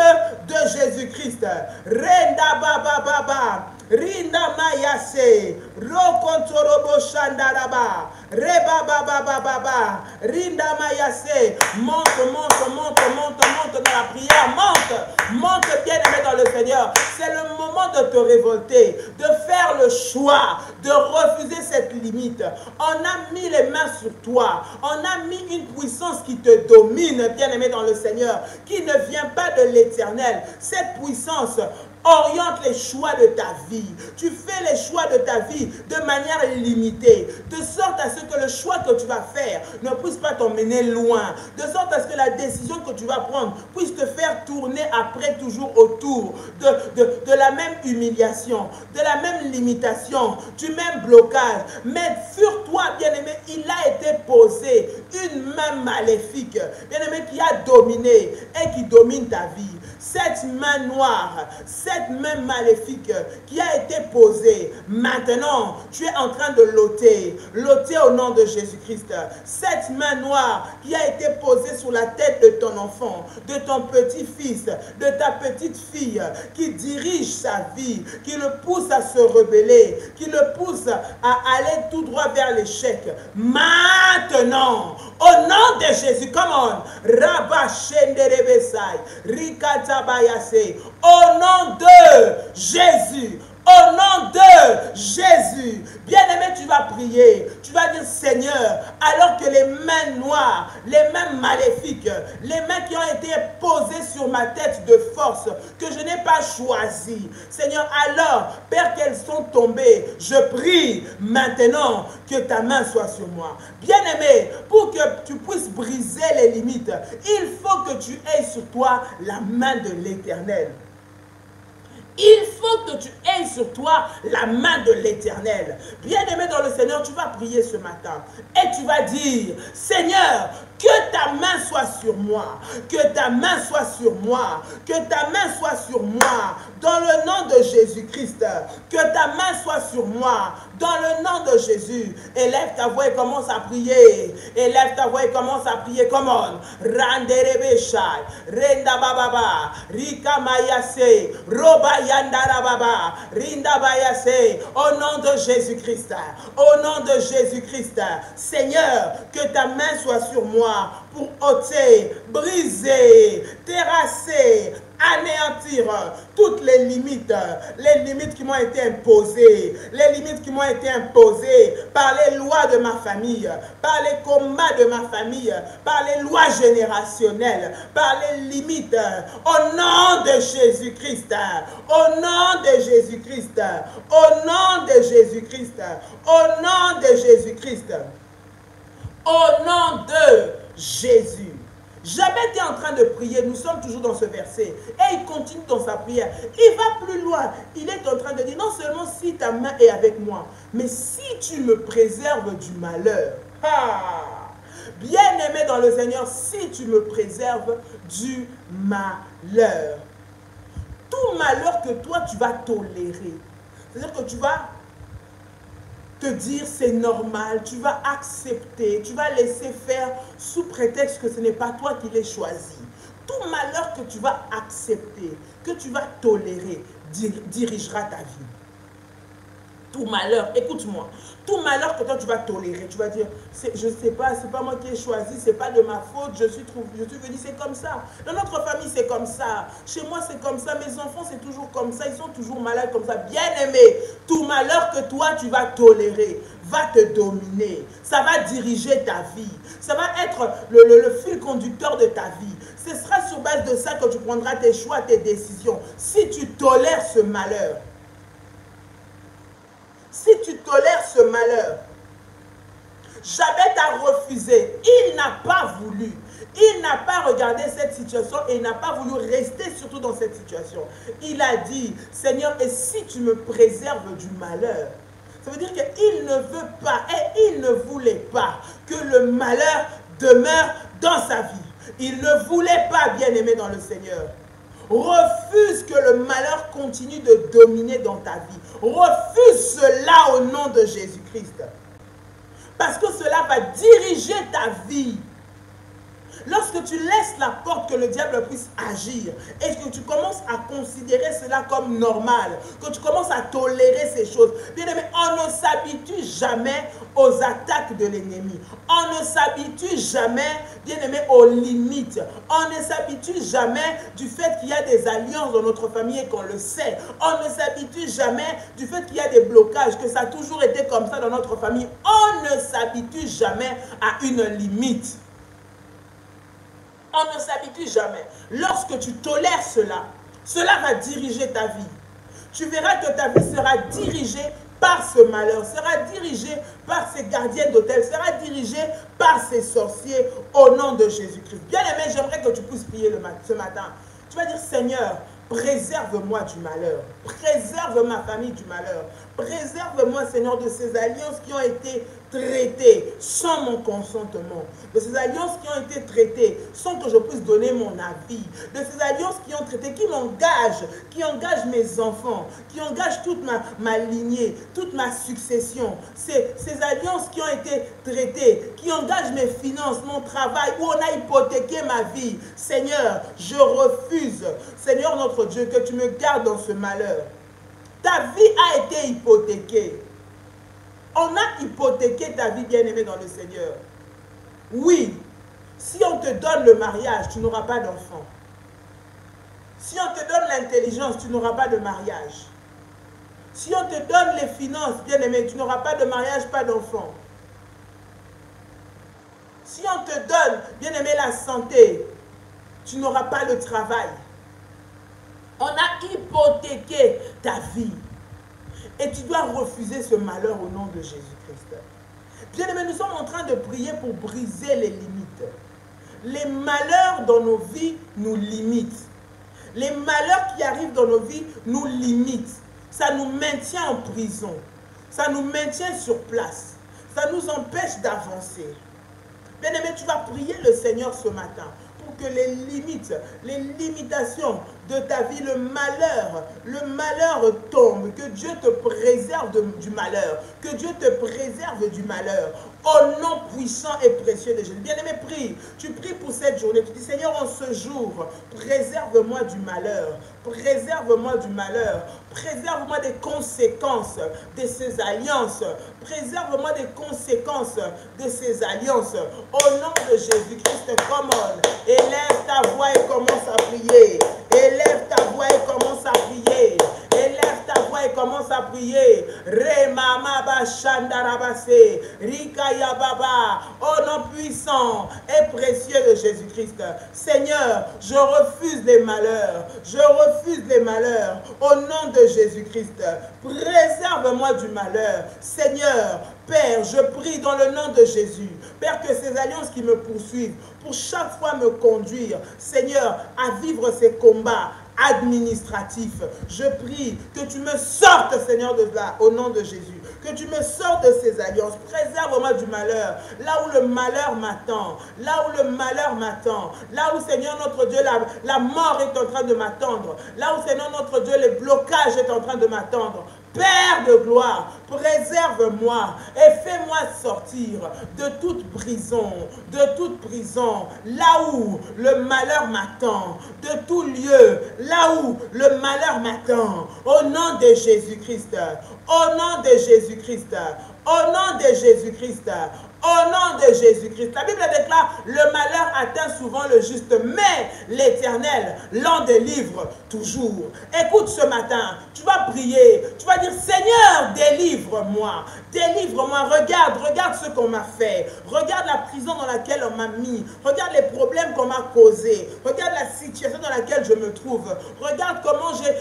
de Jésus-Christ. Renda baba baba. Rinda Mayase, Rokontorobo Shandaraba, Reba Baba Baba, Rinda Mayase, monte, monte, monte, monte, monte dans la prière, monte, monte bien-aimé dans le Seigneur. C'est le moment de te révolter, de faire le choix, de refuser cette limite. On a mis les mains sur toi, on a mis une puissance qui te domine, bien-aimé dans le Seigneur, qui ne vient pas de l'Éternel. Cette puissance oriente les choix de ta vie. Tu fais les choix de ta vie de manière limitée, de sorte à ce que le choix que tu vas faire ne puisse pas t'emmener loin, de sorte à ce que la décision que tu vas prendre puisse te faire tourner après toujours autour de la même humiliation, de la même limitation, du même blocage. Mais sur toi, bien-aimé, il a été posé une main maléfique, bien-aimé, qui a dominé et qui domine ta vie. Cette main noire, cette main maléfique qui a été posée, maintenant, tu es en train de l'ôter au nom de Jésus-Christ. Cette main noire qui a été posée sur la tête de ton enfant, de ton petit-fils, de ta petite-fille, qui dirige sa vie, qui le pousse à se rebeller, qui le pousse à aller tout droit vers l'échec. Maintenant, au nom de Jésus, come on, Rabba Shenderebesai, Rikata Bayase, au nom de Jésus, au nom de Jésus, bien-aimé, tu vas prier, tu vas dire Seigneur, alors que les mains noires, les mains maléfiques, les mains qui ont été posées sur ma tête de force, que je n'ai pas choisi, Seigneur, alors, Père, qu'elles sont tombées, je prie maintenant que ta main soit sur moi. Bien-aimé, pour que tu puisses briser les limites, il faut que tu aies sur toi la main de l'Éternel. Il faut que tu aies sur toi la main de l'Éternel. Bien-aimé dans le Seigneur, tu vas prier ce matin. Et tu vas dire, Seigneur, que ta main soit sur moi. Que ta main soit sur moi. Que ta main soit sur moi. Dans le nom de Jésus-Christ. Que ta main soit sur moi. Dans le nom de Jésus. Élève ta voix et commence à prier. Élève ta voix et commence à prier. Come on. Randerebeshai. Renda bababa. Rika mayase. Roba yandara baba. Rinda bayase. Au nom de Jésus-Christ. Au nom de Jésus-Christ. Seigneur, que ta main soit sur moi pour ôter, briser, terrasser, anéantir toutes les limites qui m'ont été imposées, les limites qui m'ont été imposées par les lois de ma famille, par les combats de ma famille, par les lois générationnelles, par les limites, au nom de Jésus-Christ, au nom de Jésus-Christ, au nom de Jésus-Christ, au nom de Jésus-Christ, au nom de Jésus. Jamais tu es en train de prier, nous sommes toujours dans ce verset. Et il continue dans sa prière. Il va plus loin. Il est en train de dire, non seulement si ta main est avec moi, mais si tu me préserves du malheur. Bien-aimé dans le Seigneur, si tu me préserves du malheur. Tout malheur que toi tu vas tolérer. C'est-à-dire que tu vas te dire c'est normal, tu vas accepter, tu vas laisser faire sous prétexte que ce n'est pas toi qui l'as choisi. Tout malheur que tu vas accepter, que tu vas tolérer, dirigera ta vie. Tout malheur, écoute-moi, tout malheur que toi tu vas tolérer, tu vas dire, je ne sais pas, c'est pas moi qui ai choisi, c'est pas de ma faute, je suis venu, c'est comme ça. Dans notre famille, c'est comme ça. Chez moi, c'est comme ça. Mes enfants, c'est toujours comme ça. Ils sont toujours malades comme ça. Bien-aimé, tout malheur que toi tu vas tolérer va te dominer. Ça va diriger ta vie. Ça va être le fil conducteur de ta vie. Ce sera sur base de ça que tu prendras tes choix, tes décisions. Si tu tolères ce malheur, si tu tolères ce malheur, Jabez t'a refusé. Il n'a pas voulu. Il n'a pas regardé cette situation et il n'a pas voulu rester surtout dans cette situation. Il a dit, Seigneur, et si tu me préserves du malheur? Ça veut dire qu'il ne veut pas et il ne voulait pas que le malheur demeure dans sa vie. Il ne voulait pas, bien-aimé dans le Seigneur. Refuse que le malheur continue de dominer dans ta vie. Refuse cela au nom de Jésus-Christ. Parce que cela va diriger ta vie. Lorsque tu laisses la porte que le diable puisse agir et que tu commences à considérer cela comme normal, que tu commences à tolérer ces choses, bien aimé, on ne s'habitue jamais aux attaques de l'ennemi. On ne s'habitue jamais, bien aimé, aux limites. On ne s'habitue jamais du fait qu'il y a des alliances dans notre famille et qu'on le sait. On ne s'habitue jamais du fait qu'il y a des blocages, que ça a toujours été comme ça dans notre famille. On ne s'habitue jamais à une limite. On ne s'habitue jamais. Lorsque tu tolères cela, cela va diriger ta vie. Tu verras que ta vie sera dirigée par ce malheur, sera dirigée par ces gardiens d'hôtel, sera dirigée par ces sorciers au nom de Jésus-Christ. Bien aimé, j'aimerais que tu puisses prier ce matin. Tu vas dire, Seigneur, préserve-moi du malheur. Préserve ma famille du malheur. Préserve-moi, Seigneur, de ces alliances qui ont été traitées sans mon consentement. De ces alliances qui ont été traitées sans que je puisse donner mon avis. De ces alliances qui ont traité, qui engagent mes enfants, qui engagent toute ma lignée, toute ma succession. Ces alliances qui ont été traitées, qui engagent mes finances, mon travail, où on a hypothéqué ma vie. Seigneur, je refuse, Seigneur notre Dieu, que tu me gardes dans ce malheur. Ta vie a été hypothéquée. On a hypothéqué ta vie, bien-aimée dans le Seigneur. Oui, si on te donne le mariage, tu n'auras pas d'enfant. Si on te donne l'intelligence, tu n'auras pas de mariage. Si on te donne les finances, bien-aimé, tu n'auras pas de mariage, pas d'enfant. Si on te donne, bien-aimé, la santé, tu n'auras pas le travail. On a hypothéqué ta vie. Et tu dois refuser ce malheur au nom de Jésus-Christ. Bien-aimés, nous sommes en train de prier pour briser les limites. Les malheurs dans nos vies nous limitent. Les malheurs qui arrivent dans nos vies nous limitent. Ça nous maintient en prison. Ça nous maintient sur place. Ça nous empêche d'avancer. Bien-aimé, tu vas prier le Seigneur ce matin pour que les limites, les limitations de ta vie, le malheur tombe, que Dieu te préserve du malheur, que Dieu te préserve du malheur, au nom puissant et précieux de Jésus. Bien-aimé, prie, tu pries pour cette journée, tu dis, Seigneur, en ce jour, préserve-moi du malheur, préserve-moi du malheur, préserve-moi des conséquences de ces alliances, préserve-moi des conséquences de ces alliances, au nom de Jésus-Christ. Come on, élève ta voix et commence à prier. Élève ta voix et commence à prier. Élève ta voix voix et commence à prier. Remamaba Shandarabase, Rikaya Baba, au nom puissant et précieux de Jésus-Christ. Seigneur, je refuse les malheurs. Je refuse les malheurs au nom de Jésus-Christ. Préserve-moi du malheur. Seigneur, Père, je prie dans le nom de Jésus. Père, que ces alliances qui me poursuivent, pour chaque fois me conduire, Seigneur, à vivre ces combats administratifs. Je prie que tu me sortes, Seigneur, de là, au nom de Jésus. Que tu me sortes de ces alliances. Préserve-moi du malheur. Là où le malheur m'attend. Là où le malheur m'attend. Là où, Seigneur, notre Dieu, la mort est en train de m'attendre. Là où, Seigneur, notre Dieu, le blocage est en train de m'attendre. Père de gloire, préserve-moi et fais-moi sortir de toute prison, là où le malheur m'attend, de tout lieu, là où le malheur m'attend, au nom de Jésus-Christ, au nom de Jésus-Christ, au nom de Jésus-Christ. Au nom de Jésus-Christ. La Bible déclare, le malheur atteint souvent le juste, mais l'Éternel l'en délivre toujours. Écoute ce matin, tu vas prier, tu vas dire, Seigneur, délivre-moi, délivre-moi, regarde ce qu'on m'a fait, regarde la prison dans laquelle on m'a mis, regarde les problèmes qu'on m'a causés, regarde la situation dans laquelle je me trouve, regarde comment j'ai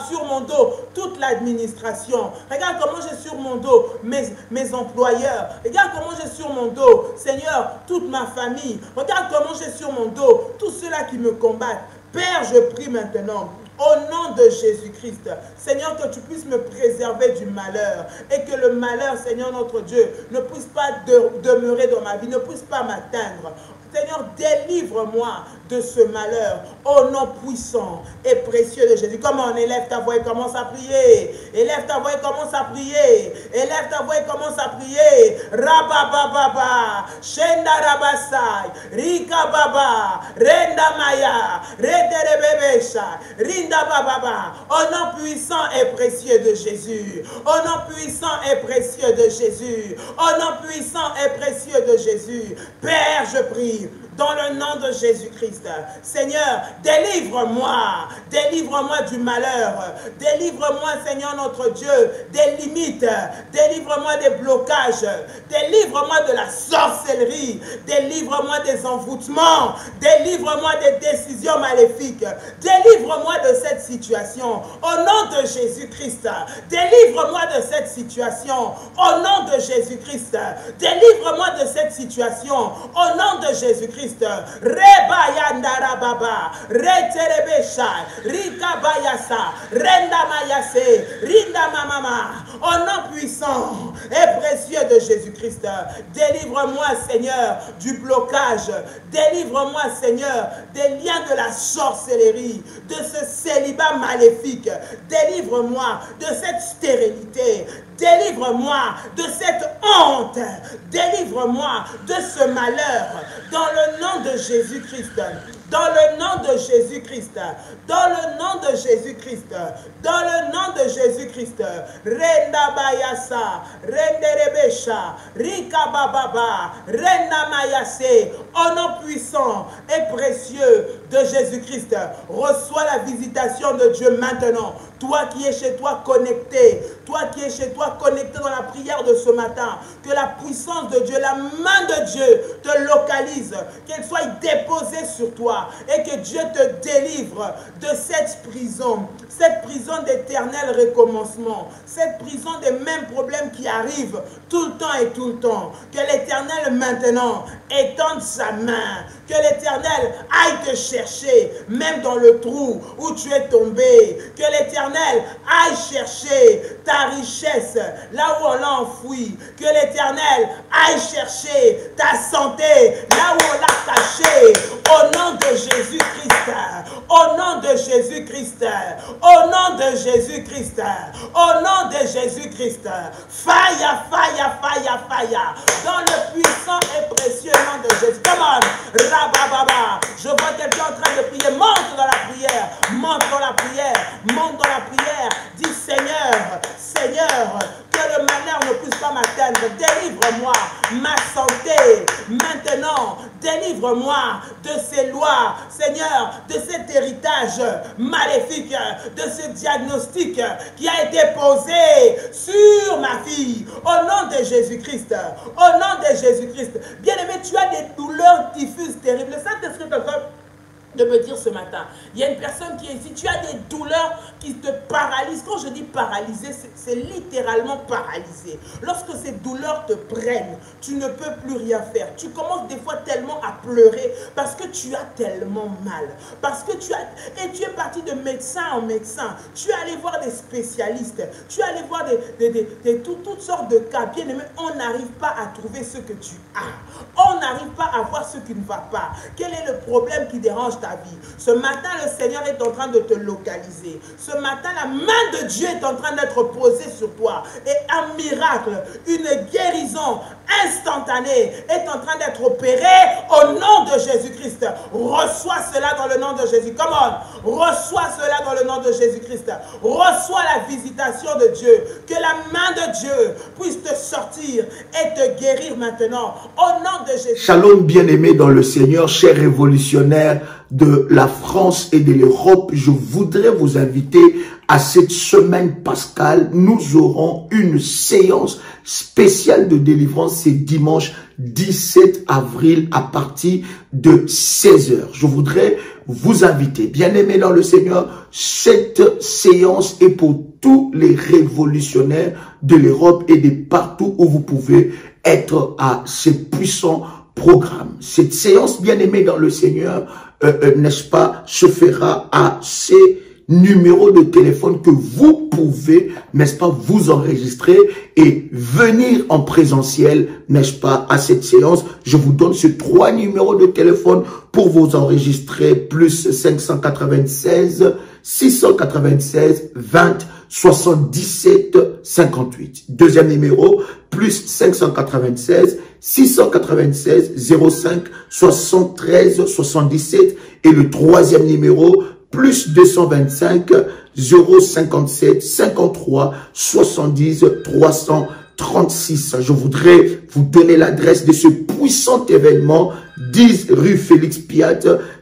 sur mon dos toute l'administration, regarde comment j'ai sur mon dos mes employeurs, regarde comment j'ai sur mon dos, Seigneur, toute ma famille, regarde comment j'ai sur mon dos tous ceux-là qui me combattent. Père, je prie maintenant, au nom de Jésus-Christ, Seigneur, que tu puisses me préserver du malheur et que le malheur, Seigneur notre Dieu, ne puisse pas demeurer dans ma vie, ne puisse pas m'atteindre. Seigneur, délivre-moi de ce malheur au nom puissant et précieux de Jésus. Comment on élève ta voix et commence à prier. Élève ta voix et commence à prier. Élève ta voix et commence à prier. Rabababa, Shenda Rabasai, Rika Baba, Renda Maya, Rederebebesha, Rinda Bababa. Au nom puissant et précieux de Jésus. Au nom puissant et précieux de Jésus. Au nom puissant et précieux de Jésus. Père, je prie. Dans le nom de Jésus-Christ, Seigneur, délivre-moi, délivre-moi du malheur, délivre-moi, Seigneur notre Dieu, des limites, délivre-moi des blocages, délivre-moi de la sorcellerie, délivre-moi des envoûtements, délivre-moi des décisions maléfiques, délivre-moi de cette situation, au nom de Jésus-Christ, délivre-moi de cette situation, au nom de Jésus-Christ, délivre-moi de cette situation, au nom de Jésus-Christ. Reba yandara baba, reterebesha, rika bayasa, renda mayase, rinda mamama. Au nom puissant et précieux de Jésus-Christ, délivre-moi, Seigneur, du blocage. Délivre-moi, Seigneur, des liens de la sorcellerie, de ce célibat maléfique. Délivre-moi de cette stérilité. Délivre-moi de cette honte. Délivre-moi de ce malheur. Dans le nom de Jésus-Christ. Dans le nom de Jésus-Christ. Dans le nom de Jésus-Christ. Dans le nom de Jésus-Christ. Renda bayasa. Renderebesha. Rika bababa. Renda mayase. Au nom puissant et précieux de Jésus-Christ. Reçois la visitation de Dieu maintenant. Toi qui es chez toi connecté. Toi qui es chez toi connecté dans la prière de ce matin. Que la puissance de Dieu, la main de Dieu te localise. Qu'elle soit déposée sur toi. Et que Dieu te délivre de cette prison d'éternel recommencement, cette prison des mêmes problèmes qui arrivent tout le temps et tout le temps. Que l'Éternel maintenant étende sa main, que l'Éternel aille te chercher, même dans le trou où tu es tombé, que l'Éternel aille chercher ta richesse, là où on l'a enfoui, que l'Éternel aille chercher ta santé, là où on l'a cachée, au nom de Jésus-Christ, au nom de Jésus-Christ, au nom de Jésus-Christ, au nom de Jésus-Christ, fire, fire, fire, fire, dans le puissant et précieux nom de Jésus. Come on, rabababa, je vois quelqu'un en train de prier, monte dans la prière, monte dans la prière, monte dans la prière, dis Seigneur, Seigneur, que le malheur ne puisse pas m'atteindre. Délivre-moi ma santé maintenant. Délivre-moi de ces lois, Seigneur, de cet héritage maléfique, de ce diagnostic qui a été posé sur ma fille. Au nom de Jésus-Christ, au nom de Jésus-Christ. Bien-aimé, tu as des douleurs diffuses terribles. Le Saint-Esprit est en train de me dire ce matin, il y a une personne qui est ici, tu as des douleurs qui te paralysent. Quand je dis paralysé, c'est littéralement paralysé. Lorsque ces douleurs te prennent, tu ne peux plus rien faire. Tu commences des fois tellement à pleurer parce que tu as tellement mal. Parce que tu es parti de médecin en médecin. Tu es allé voir des spécialistes. Tu es allé voir toutes sortes de cas. Bien aimé, on n'arrive pas à trouver ce que tu as. On n'arrive pas à voir ce qui ne va pas. Quel est le problème qui dérange ta vie? Ce matin, le Seigneur est en train de te localiser. Ce matin, la main de Dieu est en train d'être posée sur toi. Et un miracle, une guérison instantanée est en train d'être opérée au nom de Jésus-Christ. Reçois cela dans le nom de Jésus. Come on. Reçois cela dans le nom de Jésus-Christ. Reçois la visitation de Dieu. Que la main de Dieu puisse te sortir et te guérir maintenant. Au nom de Jésus. Shalom bien-aimés dans le Seigneur, chers révolutionnaires de la France et de l'Europe, je voudrais vous inviter à cette semaine pascale. Nous aurons une séance spéciale de délivrance, c'est dimanche 17 avril à partir de 16 h. Je voudrais vous inviter, bien-aimés dans le Seigneur, cette séance est pour tous les révolutionnaires de l'Europe et de partout où vous pouvez être à ce puissant programme. Cette séance, bien-aimée dans le Seigneur, n'est-ce pas, se fera à ces numéros de téléphone que vous pouvez, n'est-ce pas, vous enregistrer et venir en présentiel, n'est-ce pas, à cette séance. Je vous donne ces 3 numéros de téléphone pour vous enregistrer, plus 596 696 20 77 58. Deuxième numéro, plus 596 696 05 73 77. Et le troisième numéro, plus 225 057 53 70 336. Je voudrais vous donner l'adresse de ce puissant événement, 10 rue Félix Piat,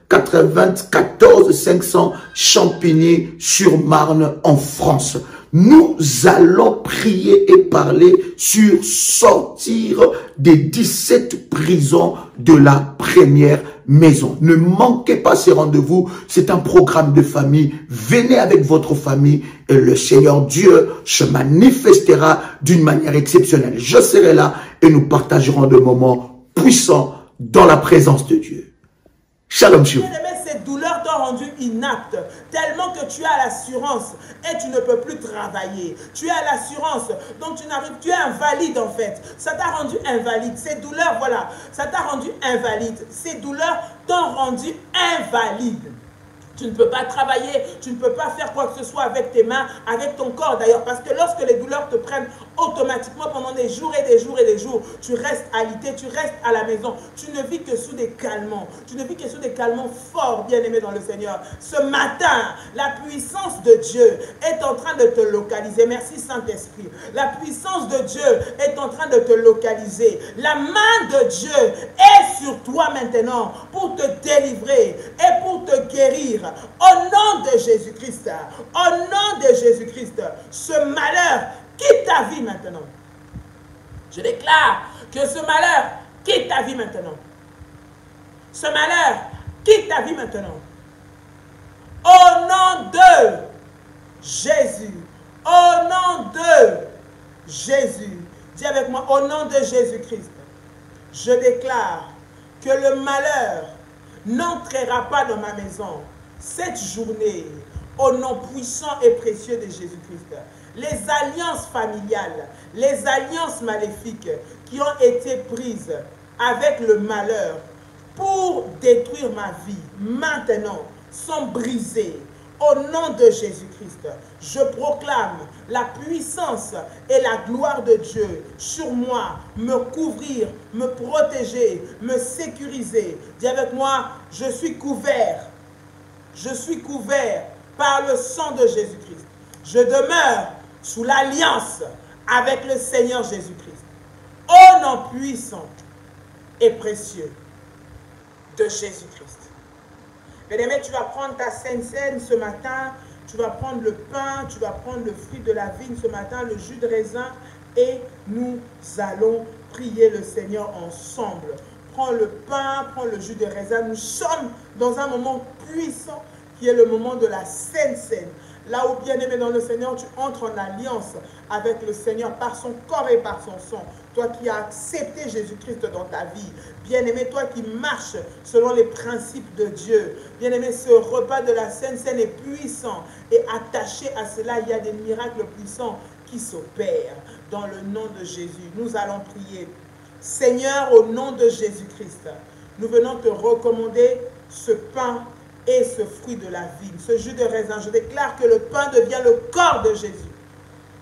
94 500 Champigny-sur-Marne en France. Nous allons prier et parler sur sortir des 17 prisons de la première maison. Ne manquez pas ces rendez-vous. C'est un programme de famille. Venez avec votre famille et le Seigneur Dieu se manifestera d'une manière exceptionnelle. Je serai là et nous partagerons des moments puissants dans la présence de Dieu. Shalom, shalom. Ces douleurs t'ont rendu inapte, tellement que tu as l'assurance et tu ne peux plus travailler. Tu as l'assurance, donc tu es invalide en fait. Ça t'a rendu invalide. Ces douleurs, voilà, ça t'a rendu invalide. Ces douleurs t'ont rendu invalide. Tu ne peux pas travailler, tu ne peux pas faire quoi que ce soit avec tes mains, avec ton corps d'ailleurs. Parce que lorsque les douleurs te prennent automatiquement pendant des jours et des jours et des jours, tu restes alité, tu restes à la maison. Tu ne vis que sous des calmants. Tu ne vis que sous des calmants forts, bien-aimés dans le Seigneur. Ce matin, la puissance de Dieu est en train de te localiser. Merci Saint-Esprit. La puissance de Dieu est en train de te localiser. La main de Dieu est sur toi maintenant pour te délivrer et pour te guérir. Au nom de Jésus-Christ, au nom de Jésus-Christ, ce malheur quitte ta vie maintenant. Je déclare que ce malheur quitte ta vie maintenant. Ce malheur quitte ta vie maintenant. Au nom de Jésus, au nom de Jésus, dis avec moi, au nom de Jésus-Christ, je déclare que le malheur n'entrera pas dans ma maison cette journée, au nom puissant et précieux de Jésus-Christ. Les alliances familiales, les alliances maléfiques qui ont été prises avec le malheur pour détruire ma vie, maintenant, sont brisées. Au nom de Jésus-Christ, je proclame la puissance et la gloire de Dieu sur moi, me couvrir, me protéger, me sécuriser. Dis avec moi, je suis couvert. Je suis couvert par le sang de Jésus-Christ. Je demeure sous l'alliance avec le Seigneur Jésus-Christ. Au nom puissant et précieux de Jésus-Christ. Bien-aimé, tu vas prendre ta Sainte Seine ce matin, tu vas prendre le pain, tu vas prendre le fruit de la vigne ce matin, le jus de raisin, et nous allons prier le Seigneur ensemble. Prends le pain, prends le jus de raisin. Nous sommes dans un moment puissant qui est le moment de la Sainte Seine. Là où, bien-aimé dans le Seigneur, tu entres en alliance avec le Seigneur par son corps et par son sang. Toi qui as accepté Jésus-Christ dans ta vie. Bien-aimé, toi qui marches selon les principes de Dieu. Bien-aimé, ce repas de la Sainte Seine est puissant. Et attaché à cela, il y a des miracles puissants qui s'opèrent. Dans le nom de Jésus, nous allons prier. Seigneur, au nom de Jésus-Christ, nous venons te recommander ce pain et ce fruit de la vigne, ce jus de raisin. Je déclare que le pain devient le corps de Jésus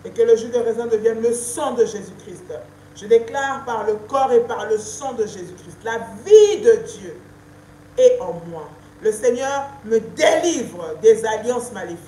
et que le jus de raisin devienne le sang de Jésus-Christ. Je déclare par le corps et par le sang de Jésus-Christ, la vie de Dieu est en moi. Le Seigneur me délivre des alliances maléfiques.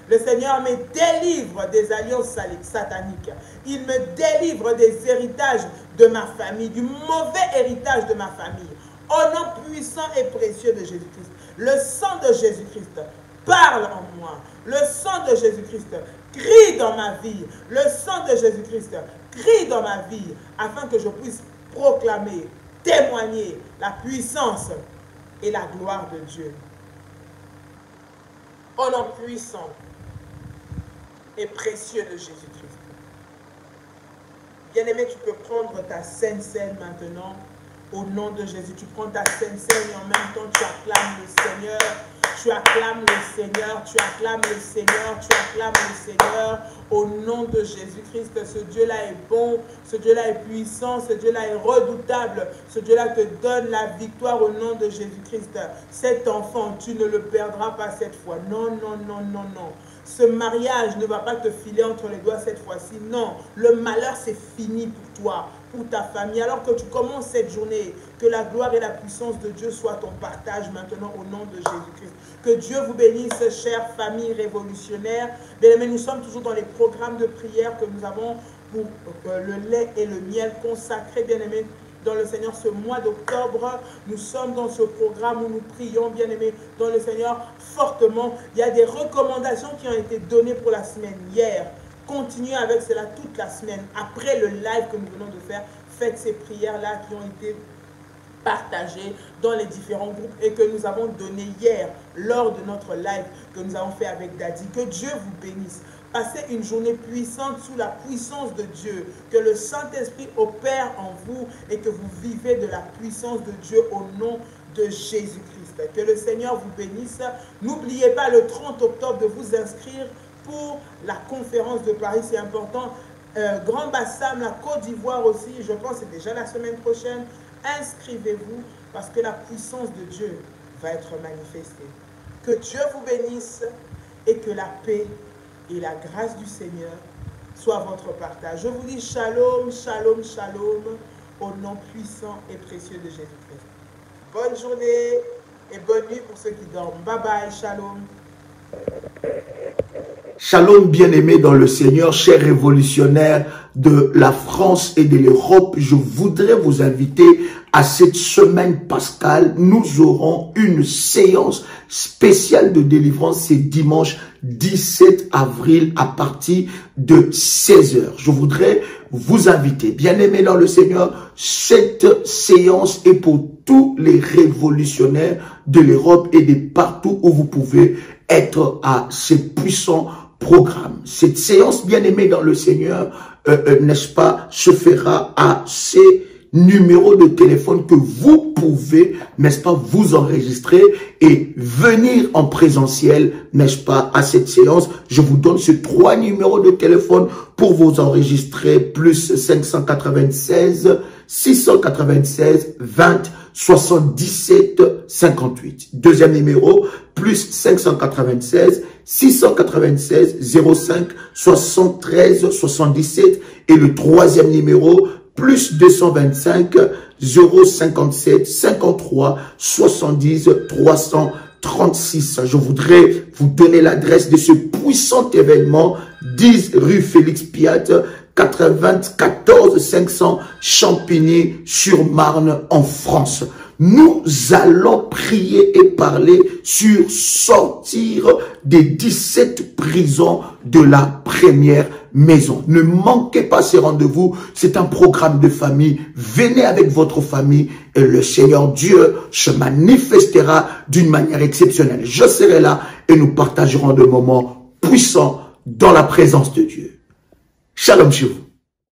Le Seigneur me délivre des alliances sataniques. Il me délivre des héritages de ma famille, du mauvais héritage de ma famille. Au nom puissant et précieux de Jésus-Christ. Le sang de Jésus-Christ parle en moi. Le sang de Jésus-Christ crie dans ma vie. Le sang de Jésus-Christ crie dans ma vie afin que je puisse proclamer, témoigner la puissance et la gloire de Dieu. Au nom puissant et précieux de Jésus-Christ. Bien-aimé, tu peux prendre ta Sainte Seine maintenant. Au nom de Jésus, tu prends ta Sainte Seine et en même temps tu acclames le Seigneur. Tu acclames le Seigneur, tu acclames le Seigneur, tu acclames le Seigneur. Au nom de Jésus-Christ, ce Dieu-là est bon, ce Dieu-là est puissant, ce Dieu-là est redoutable. Ce Dieu-là te donne la victoire au nom de Jésus-Christ. Cet enfant, tu ne le perdras pas cette fois. Non, non, non, non, non. Ce mariage ne va pas te filer entre les doigts cette fois-ci. Non, le malheur c'est fini pour toi, pour ta famille. Alors que tu commences cette journée, que la gloire et la puissance de Dieu soient ton partage maintenant au nom de Jésus-Christ. Que Dieu vous bénisse, chère famille révolutionnaire. Bien-aimés, nous sommes toujours dans les programmes de prière que nous avons pour le lait et le miel consacrés, bien-aimés, dans le Seigneur ce mois d'octobre. Nous sommes dans ce programme où nous prions, bien-aimés, dans le Seigneur fortement. Il y a des recommandations qui ont été données pour la semaine hier. Continuez avec cela toute la semaine. Après le live que nous venons de faire, faites ces prières-là qui ont été partagées dans les différents groupes et que nous avons donné hier lors de notre live que nous avons fait avec Daddy. Que Dieu vous bénisse. Passez une journée puissante sous la puissance de Dieu. Que le Saint-Esprit opère en vous et que vous vivez de la puissance de Dieu au nom de Jésus-Christ. Que le Seigneur vous bénisse. N'oubliez pas le 30 octobre de vous inscrire pour la conférence de Paris. C'est important. Grand Bassam, la Côte d'Ivoire aussi. Je pense que c'est déjà la semaine prochaine. Inscrivez-vous parce que la puissance de Dieu va être manifestée. Que Dieu vous bénisse et que la paix et la grâce du Seigneur soit votre partage. Je vous dis shalom, shalom, shalom, au nom puissant et précieux de Jésus-Christ. Bonne journée et bonne nuit pour ceux qui dorment. Bye bye, shalom. Shalom bien-aimés dans le Seigneur, chers révolutionnaires de la France et de l'Europe. Je voudrais vous inviter à cette semaine pascale. Nous aurons une séance spéciale de délivrance. C'est dimanche 17 avril à partir de 16 h. Je voudrais vous inviter, bien-aimés dans le Seigneur, cette séance est pour tous les révolutionnaires de l'Europe et de partout où vous pouvez être à ces puissants programmes. Cette séance, bien-aimée dans le Seigneur, n'est-ce pas, se fera à ces numéros de téléphone que vous pouvez, n'est-ce pas, vous enregistrer et venir en présentiel, n'est-ce pas, à cette séance. Je vous donne ces 3 numéros de téléphone pour vous enregistrer, plus 596 696 20 77 58. Deuxième numéro, plus 596 696 05 73 77. Et le troisième numéro, plus 225 057 53 70 336. Je voudrais vous donner l'adresse de ce puissant événement, 10 rue Félix Piat, 94 500 Champigny-sur-Marne en France. Nous allons prier et parler sur sortir des 17 prisons de la première maison. Ne manquez pas ces rendez-vous. C'est un programme de famille. Venez avec votre famille et le Seigneur Dieu se manifestera d'une manière exceptionnelle. Je serai là et nous partagerons des moments puissants dans la présence de Dieu. Shalom chez vous.